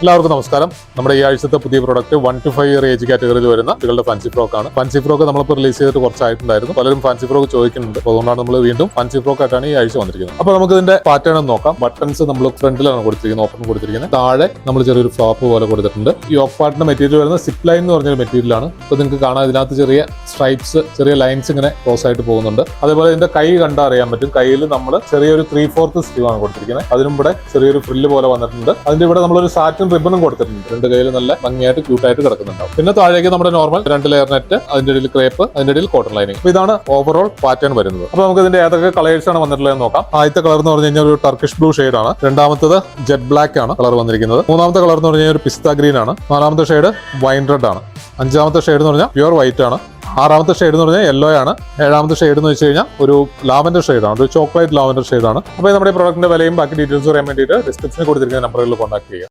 എല്ലാവർക്കും നമസ്കാരം. നമ്മുടെ ഈ ആഴ്ചത്തെ പുതിയ പ്രോഡക്റ്റ് 1 to 5 ഇയർ ഏജ് കാറ്റഗറിയിൽ വരുന്ന കുട്ടികളുടെ ഫാൻസി ഫ്രോക്ക് ആണ്. ഫാൻസി ഫ്രോക്ക് നമ്മളിപ്പോൾ റിലീസ് ചെയ്തിട്ട് കുറച്ചായിട്ടുണ്ടായിരുന്നു. പലരും ഫാൻസി ഫ്രോക്ക് ചോദിക്കുന്നുണ്ട്. അതുകൊണ്ടാണ് നമ്മൾ വീണ്ടും ഫാൻസി ഫ്രോക്ക് ആയിട്ടാണ് ഈ ആഴ്ച വന്നിരിക്കുന്നത്. അപ്പോൾ നമുക്ക് ഇതിന്റെ പാറ്റേൺ ഒന്ന് നോക്കാം. ബട്ടൺസ് നമ്മൾ ഫ്രണ്ടിലാണ് കൊടുത്തിരിക്കുന്നത്, ഓപ്പൺ കൊടുത്തിരിക്കുന്നത്. താഴെ നമ്മൾ ചെറിയൊരു ഫ്ലോപ്പ് പോലെ കൊടുത്തിട്ടുണ്ട്. ഈ ഓഫ് പാർട്ടിന്റെ മെറ്റീരിയൽ വരുന്ന സിപ്പ് ലൈൻ എന്ന് പറഞ്ഞൊരു മെറ്റീരിയലാണ്. അപ്പോൾ നിങ്ങൾക്ക് കാണാം ഇതിനകത്ത് ചെറിയ സ്ട്രൈപ്സ്, ചെറിയ ലൈൻസ് ഇങ്ങനെ ക്രോസ് ആയിട്ട് പോകുന്നുണ്ട്. അതേപോലെ ഇതിന്റെ കൈ കണ്ടാൽ അറിയാൻ പറ്റും. കയ്യിൽ നമ്മൾ ചെറിയൊരു 3/4 സ്ലീവ് ആണ് കൊടുത്തിരിക്കുന്നത്. അതിനും ഇവിടെ ചെറിയൊരു ഫ്രില്ല് പോലെ വന്നിട്ടുണ്ട്. അതിന്റെ ഇവിടെ നമ്മളൊരു സാറ്റിൻ റിബണും കൊടുത്തിട്ടുണ്ട്. രണ്ട് കയ്യിൽ നല്ല ഭംഗിയായിട്ട് ക്യൂട്ടായിട്ട് കിടക്കുന്നുണ്ടാവും. പിന്നെ താഴേക്ക് നമ്മുടെ നോർമൽ 2 ലെയർ നെറ്റ്, അതിന്റെ ഇടയിൽ ക്രേപ്പ്, അതിന്റെ ഇടയിൽ കോട്ടൺ ലൈനിങ്. അപ്പോൾ ഇതാണ് ഓവറോൾ പാറ്റേൺ വരുന്നത്. അപ്പോൾ നമുക്ക് ഇതിന്റെ ഏതൊക്കെ കളേഴ്സ് ആണ് വന്നിട്ടുള്ളത് നോക്കാം. ആദ്യത്തെ കളർ എന്ന് പറഞ്ഞു കഴിഞ്ഞാൽ ഒരു ടർക്കിഷ് ബ്ലൂ ഷെയ്ഡ് ആണ്. രണ്ടാമത്തത് ജെറ്റ് ബ്ലാക്ക് ആണ് കളർ വന്നിരിക്കുന്നത്. മൂന്നാമത്തെ കളർ എന്ന് പറഞ്ഞു കഴിഞ്ഞാൽ ഒരു പിസ്ത ഗ്രീൻ ആണ്. നാലാമത്തെ ഷെയ്ഡ് വൈൻ റെഡ് ആണ്. അഞ്ചാമത്തെ ഷെയ്ഡ് എന്ന് പറഞ്ഞാൽ പ്യുവർ വൈറ്റ് ആണ്. ആറാമത്തെ ഷെയ്ഡ് എന്ന് പറഞ്ഞാൽ യെല്ലോ ആണ്. ഏഴാമത്തെ ഷെയ്ഡ് എന്ന് വെച്ച് കഴിഞ്ഞാൽ ഒരു ലാവൻഡർ ഷെയ്ഡാണ്, ഒരു ചോക്ലേറ്റ് ലാവൻഡർ ഷെയ്ഡാണ്. അപ്പോൾ നമ്മുടെ ഈ പ്രോഡക്റ്റിന്റെ വിലയും ബാക്കി ഡീറ്റെയിൽസ് അറിയാൻ വേണ്ടിയിട്ട് ഡിസ്ക്രിപ്ഷനിൽ കൊടുത്തിരിക്കുന്ന നമ്പറുകളിൽ കോൺടാക്ട് ചെയ്യുക.